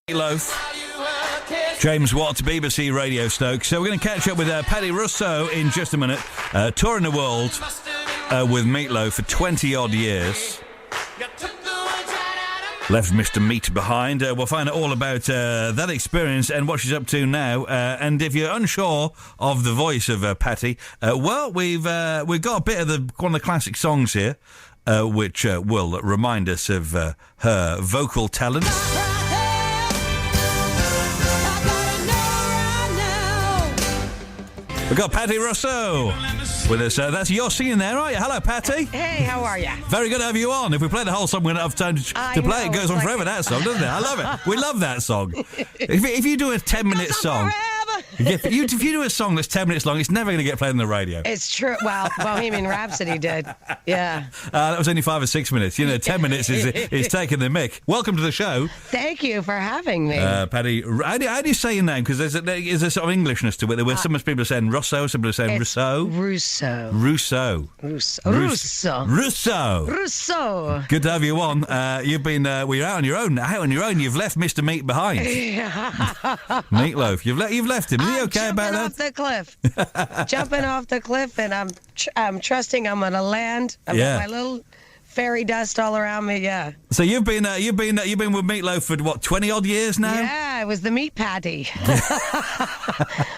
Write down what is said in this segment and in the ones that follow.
Meatloaf, James Watt, BBC Radio Stoke. So we're going to catch up with Patti Russo in just a minute, touring the world with Meatloaf for 20-odd years. Left Mr. Meat behind. We'll find out all about that experience and what she's up to now. And if you're unsure of the voice of Patti, we've got a bit of one of the classic songs here, which will remind us of her vocal talents. We've got Patti Russo with us. That's your singing there, aren't you? Hello, Patti. Hey, how are you? Very good to have you on. If we play the whole song, we're going to have time to play. It goes on forever, that song, doesn't it? I love it. We love that song. If you do a 10-minute song... If you do a song that's 10 minutes long, it's never going to get played on the radio. It's true. Well, Bohemian Rhapsody did. Yeah. That was only 5 or 6 minutes. 10 minutes is taking the mick. Welcome to the show. Thank you for having me. Patti, how do you say your name? Because there's a sort of Englishness to it. There were some people saying Russo, some people saying Russo. Russo. Russo. Russo. Russo. Russo. Russo. Good to have you on. You've been, you're out on your own. Out on your own. You've left Mr. Meat behind. Meatloaf. You've left him. Is he okay about that? Jumping off the cliff, and I'm trusting I'm gonna land. I've got my little fairy dust all around me. Yeah. So you've been with Meatloaf for what, 20-odd years now? Yeah, it was the meat patty.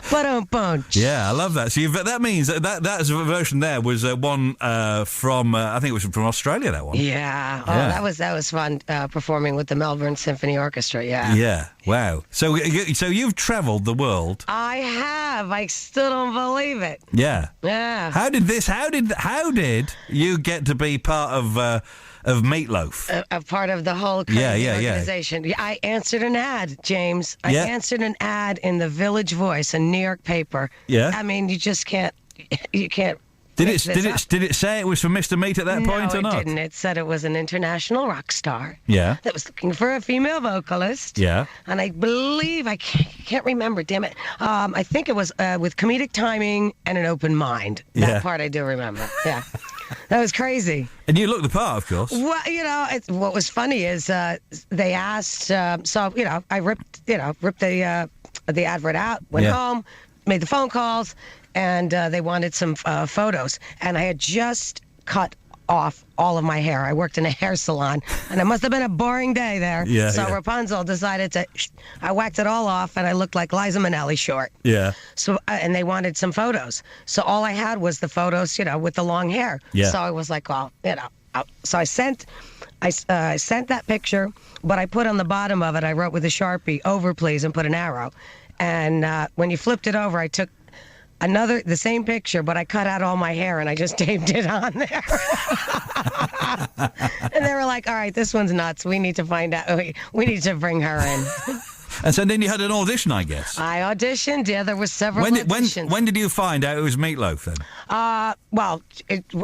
Ba-dum-bunch. Yeah, I love that. So that means that version there was one from I think it was from Australia. That one. Yeah. Oh, that was fun performing with the Melbourne Symphony Orchestra. Yeah. Yeah. Wow. So you've travelled the world. I have. I still don't believe it. Yeah. Yeah. How did you get to be part of Meatloaf? A part of the whole crazy organization. Yeah. I answered an ad, James. I answered an ad in the Village Voice, a New York paper. Yeah. I mean, you just can't. You can't. Did it say it was for Mr. Meat at that point or not? No, it didn't. It said it was an international rock star. Yeah. That was looking for a female vocalist. Yeah. And I believe, I can't remember, damn it. I think it was with comedic timing and an open mind. That part I do remember. Yeah. That was crazy. And you looked the part, of course. Well, what was funny is they asked, I ripped the advert out, went home, made the phone calls, and they wanted some photos. And I had just cut off all of my hair. I worked in a hair salon, and it must have been a boring day there. Yeah, so Rapunzel decided I whacked it all off, and I looked like Liza Minnelli short. Yeah. So, and they wanted some photos. So all I had was the photos, with the long hair. Yeah. So I was like, well, so I sent that picture, but I put on the bottom of it, I wrote with a Sharpie, over please, and put an arrow. And when you flipped it over, I took the same picture, but I cut out all my hair and I just taped it on there. And they were like, all right, this one's nuts. We need to find out. We need to bring her in. And so then you had an audition, I guess. I auditioned. Yeah, there were several auditions. When did you find out it was Meatloaf then? Well,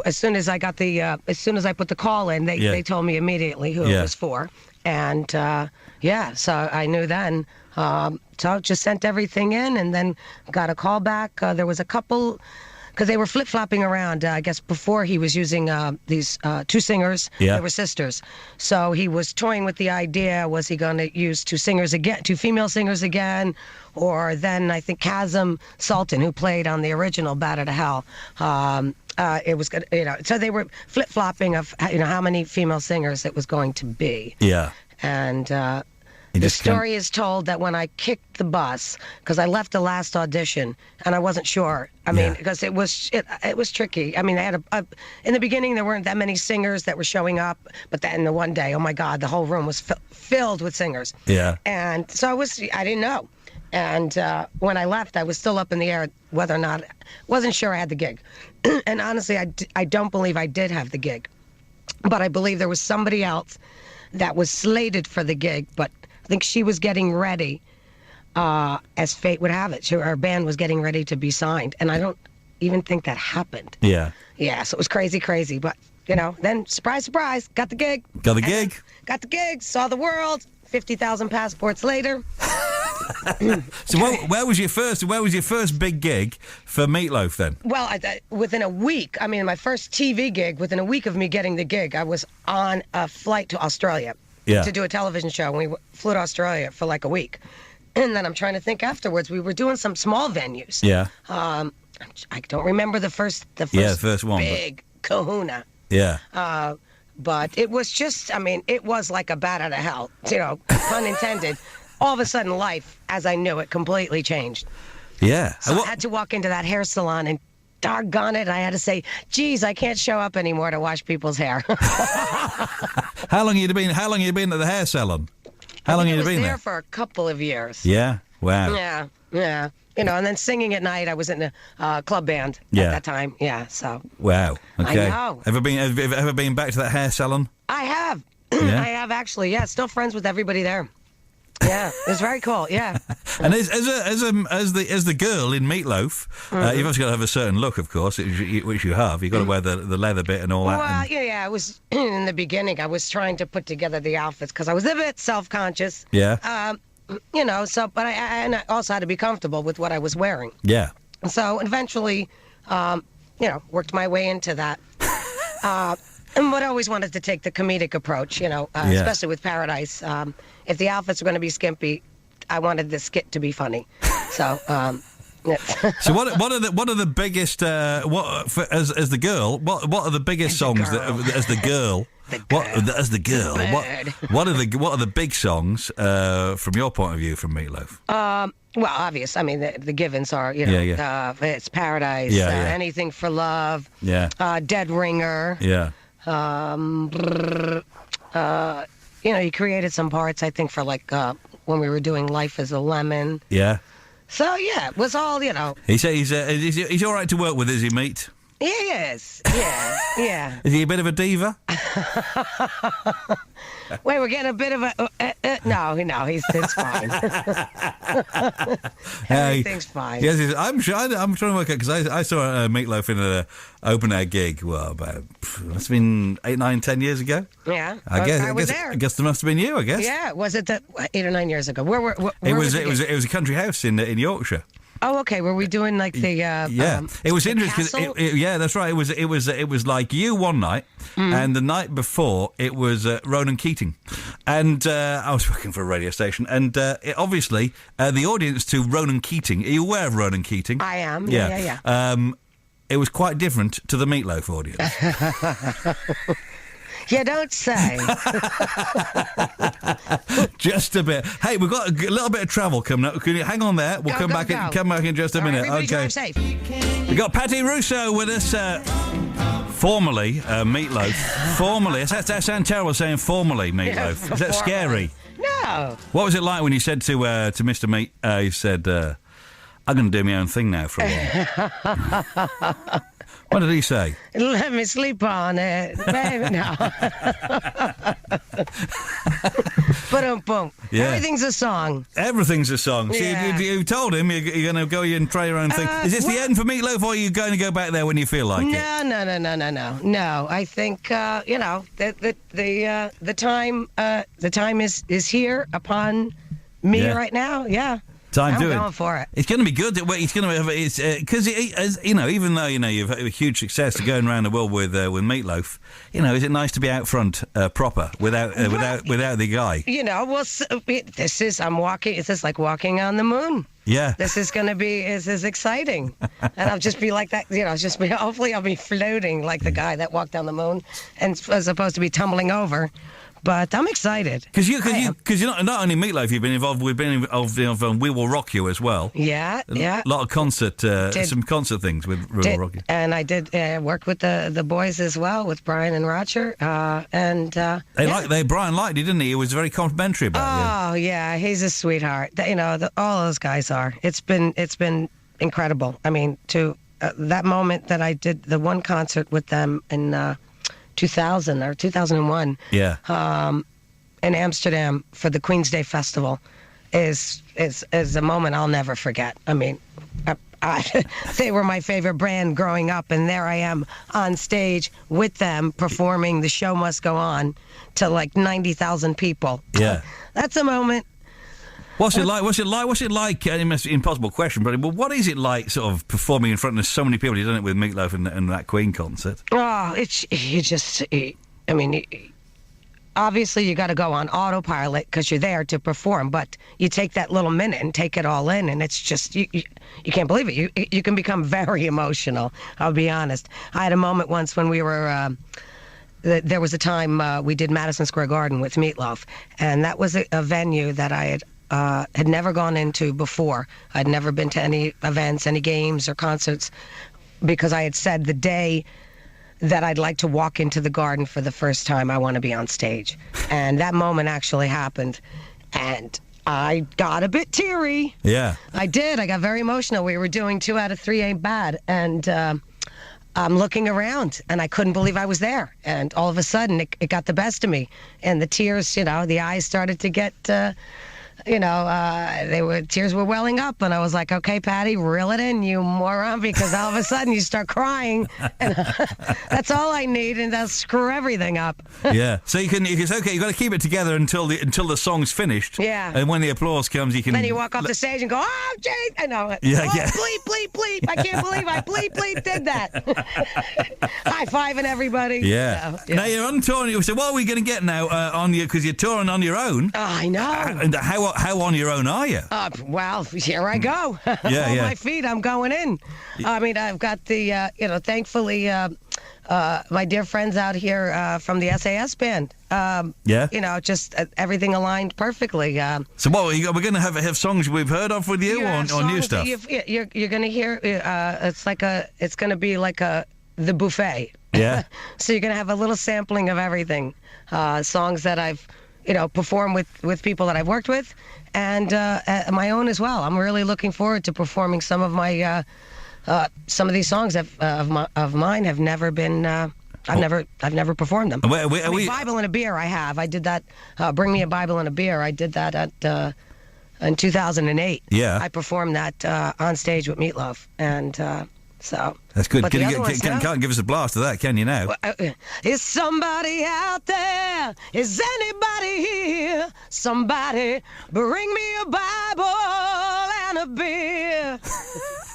as soon as I got as soon as I put the call in, they told me immediately who it was for. And so I knew then. So I just sent everything in and then got a call back. There was a couple, because they were flip-flopping around. I guess before he was using these two singers. Yeah. They were sisters. So he was toying with the idea, was he going to use two female singers again? Or then I think Kazim Sultan, who played on the original Bat Out of Hell. It was good, so they were flip-flopping of, how many female singers it was going to be. Yeah. And... the story is told that when I kicked the bus, because I left the last audition and I wasn't sure. I mean, because it was tricky. I mean, they had in the beginning there weren't that many singers that were showing up, but then the one day, oh my God, the whole room was filled with singers. Yeah. And so I didn't know. And when I left, I was still up in the air whether or not, wasn't sure I had the gig. And honestly, I don't believe I did have the gig, but I believe there was somebody else that was slated for the gig, but I think she was getting ready, as fate would have it. Her band was getting ready to be signed, and I don't even think that happened. Yeah. Yeah, so it was crazy. But, then, surprise, surprise, got the gig. Got the gig, saw the world, 50,000 passports later. So where was your first big gig for Meatloaf then? Well, within a week, my first TV gig, within a week of me getting the gig, I was on a flight to Australia. Yeah. to do a television show. And we flew to Australia for like a week. And then I'm trying to think afterwards. We were doing some small venues. Yeah. I don't remember the first one, big kahuna. Yeah. But it was just, I mean, it was like a bat out of hell, pun intended. All of a sudden, life, as I knew it, completely changed. Yeah. So I had to walk into that hair salon and doggone it, I had to say, geez, I can't show up anymore to wash people's hair. How long have you been at the hair salon? How long have you been there? I was there for a couple of years. Yeah? Wow. Yeah. And then singing at night, I was in a club band at that time. Yeah, so. Wow. Okay. I know. Have you ever been back to that hair salon? I have. Yeah? I have actually. Yeah, still friends with everybody there. Yeah, it's very cool. Yeah. And as the girl in Meatloaf, you've also got to have a certain look, of course, which you have. You've got to wear the leather bit and all that. Well, yeah. I was in the beginning. I was trying to put together the outfits because I was a bit self-conscious. Yeah. But I also had to be comfortable with what I was wearing. Yeah. So eventually, worked my way into that. But I always wanted to take the comedic approach, especially with Paradise. If the outfits were going to be skimpy, I wanted the skit to be funny. So, So what are the biggest as the girl? What are the biggest songs as the girl? What are the big songs from your point of view from Meatloaf? Well, obvious. I mean, the givens are, it's Paradise, Anything for Love, Dead Ringer. Yeah. He created some parts, I think, for like when we were doing Life as a Lemon. Yeah. So, yeah, it was all, He said he's all right to work with, is he, Meat? He is. Yeah. Is he a bit of a diva? Wait, we're getting a bit of a... no, it's fine. Everything's fine. Yes, I'm trying to work out, because I saw Meatloaf in an open-air gig, it's been 8, 9, 10 years ago. Yeah, I was there. I guess there must have been you, I guess. Yeah, was it 8 or 9 years ago? Where it was a country house in Yorkshire. Oh, okay. Were we doing like the it was interesting. Yeah, that's right. It was like you one night, and the night before it was Ronan Keating, and I was working for a radio station, and obviously the audience to Ronan Keating. Are you aware of Ronan Keating? I am. Yeah. It was quite different to the Meatloaf audience. You don't say. Just a bit. Hey, we've got a little bit of travel coming up. Can you hang on there? We'll come back in just a minute. Everybody Okay. drive safe. We've got Patti Russo with us. Formerly Meatloaf. Formerly. That sounds terrible saying formerly Meatloaf. Is that scary? No. What was it like when you said to Mr. Meat? You said, "I'm going to do my own thing now for a while." What did he say? Let me sleep on it. Baby, no. Boom. Yeah. Everything's a song. Everything's a song. So Yeah. you told him you're going to go and try your own thing. Is this the end for Meatloaf, or are you going to go back there when you feel like it? No. I think the time is here upon me right now. Yeah. I'm going for it. It's going to be good. It's going to have because even though you've had a huge success going around the world with Meatloaf, is it nice to be out front proper without the guy? I'm walking. It's just like walking on the moon. Yeah. This is exciting, and I'll just be like that. Hopefully I'll be floating like the guy that walked down the moon, and as opposed to be tumbling over. But I'm excited. Because you're not only Meatloaf, you've been involved. We've been involved in We Will Rock You as well. Yeah. A lot of some concert things with We Will Rock You. And I did work with the boys as well, with Brian and Roger. Brian liked you, didn't he? He was very complimentary about you. Oh yeah, he's a sweetheart. All those guys are. It's been incredible. I mean, to that moment that I did the one concert with them in 2000 or 2001 in Amsterdam for the Queen's Day Festival is a moment I'll never forget. I mean, they were my favorite brand growing up, and there I am on stage with them performing The Show Must Go On to like 90,000 people. Yeah. That's a moment. What's it like? It's an impossible question, but what is it like, sort of performing in front of so many people? You've done it with Meatloaf and that Queen concert. Oh, obviously you got to go on autopilot because you're there to perform, but you take that little minute and take it all in, and it's just you can't believe it. You can become very emotional. I'll be honest. I had a moment once when we were. There was a time we did Madison Square Garden with Meatloaf, and that was a venue that I had never gone into before. I'd never been to any events, any games or concerts, because I had said the day that I'd like to walk into the Garden for the first time, I want to be on stage. And that moment actually happened, and I got a bit teary. Yeah. I did. I got very emotional. We were doing 2 Out of 3 Ain't Bad, and I'm looking around, and I couldn't believe I was there. And all of a sudden, it got the best of me. And the tears, the eyes started to get, tears were welling up. And I was like, okay, Patti, reel it in, you moron, because all of a sudden you start crying. And that's all I need, and that'll screw everything up. Yeah. So you can say, okay, you've got to keep it together until the song's finished. Yeah. And when the applause comes, you can... Then you walk off the stage and go, oh, Jay, I know. Yeah, oh, yeah. Bleep, bleep, bleep. I can't believe I bleep did that. High-fiving everybody. Yeah. So, yeah. Now you're on tour, and you say, what are we going to get now on you, because you're touring on your own. Oh, I know. And how on your own are you? Well, here I go. Yeah, On my feet, I'm going in. I mean, I've got the, thankfully, my dear friends out here from the SAS band. Just everything aligned perfectly. So what, we're going to have songs we've heard of with you, or new stuff? You're going to hear, it's going to be like the buffet. Yeah. So you're going to have a little sampling of everything. Songs that I've, performed with people that I've worked with, and my own as well. I'm really looking forward to performing some of my some of these songs of mine have never been. I've never performed them. Bible and a Beer, I have. I did that. Bring Me a Bible and a Beer. I did that at in 2008. Yeah. I performed that on stage with Meatloaf, and so. That's good. Can't give us a blast of that, can you now? Is somebody out there? Is anybody here? Somebody bring me a Bible and a beer.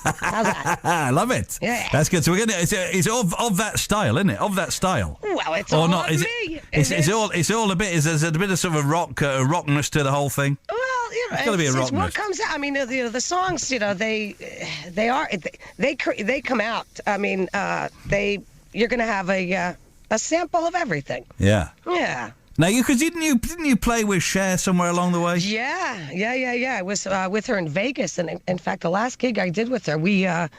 How's that? I love it. Yeah. That's good. So we're gonna. It's of that style, isn't it? Of that style. Well, it's all not of me. It's all a bit. Is there a bit of sort of rockness to the whole thing? Well, it's got to be a rockness. What comes out? I mean, the songs, they come out. I mean, you're going to have a sample of everything. Yeah. Yeah. Now, didn't you play with Cher somewhere along the way? Yeah. I was with her in Vegas, and in fact, the last gig I did with her, we had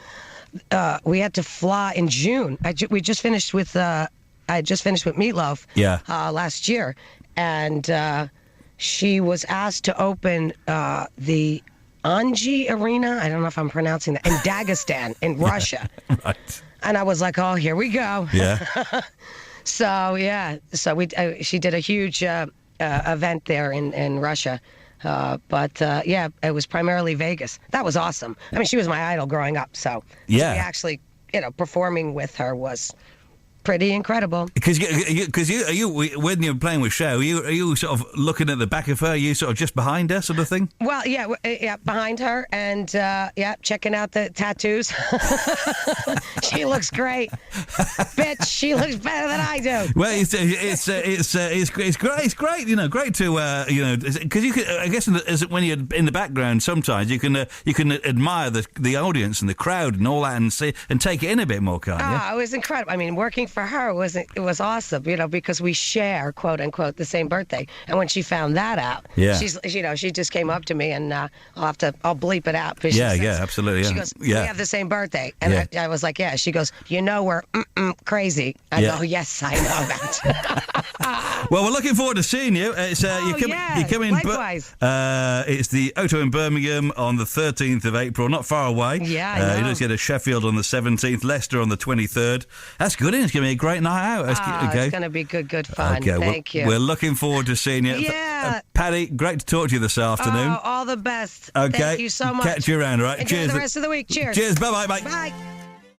to fly in June. I just finished with Meatloaf. Yeah. Last year, and she was asked to open the Anji Arena. I don't know if I'm pronouncing that, in Dagestan, in Russia. Right. And I was like, oh, here we go. Yeah. So she did a huge event there in Russia. It was primarily Vegas. That was awesome. I mean, she was my idol growing up. So yeah. Actually, performing with her was pretty incredible. Because when you're playing with Cher, are you sort of looking at the back of her? Are you sort of just behind her, sort of thing? Well, yeah, behind her, and checking out the tattoos. She looks great, bitch. She looks better than I do. Well, it's great. It's great. Great to because you can. I guess when you're in the background, sometimes you can admire the audience and the crowd and all that, and take it in a bit more, can't you? Oh, it was incredible. I mean, working for her was awesome, because we share, quote unquote, the same birthday. And when she found that out, she just came up to me, and I'll bleep it out. Absolutely. She goes, we have the same birthday, and I was like, yeah. She goes, we're crazy. I go, yes, I know that. Well, we're looking forward to seeing you. You're coming. Likewise. It's the Auto in Birmingham on the 13th of April, not far away. Yeah, I know. You just get to Sheffield on the 17th, Leicester on the 23rd. That's good, isn't it? It's going to be a great night out. It's going to be good fun. Okay, Thank you. We're looking forward to seeing you. Yeah. Patti, great to talk to you this afternoon. Oh, all the best. Okay. Thank you so much. Catch you around, all right? Enjoy Cheers. the rest of the week. Cheers. Cheers. Bye-bye. Bye.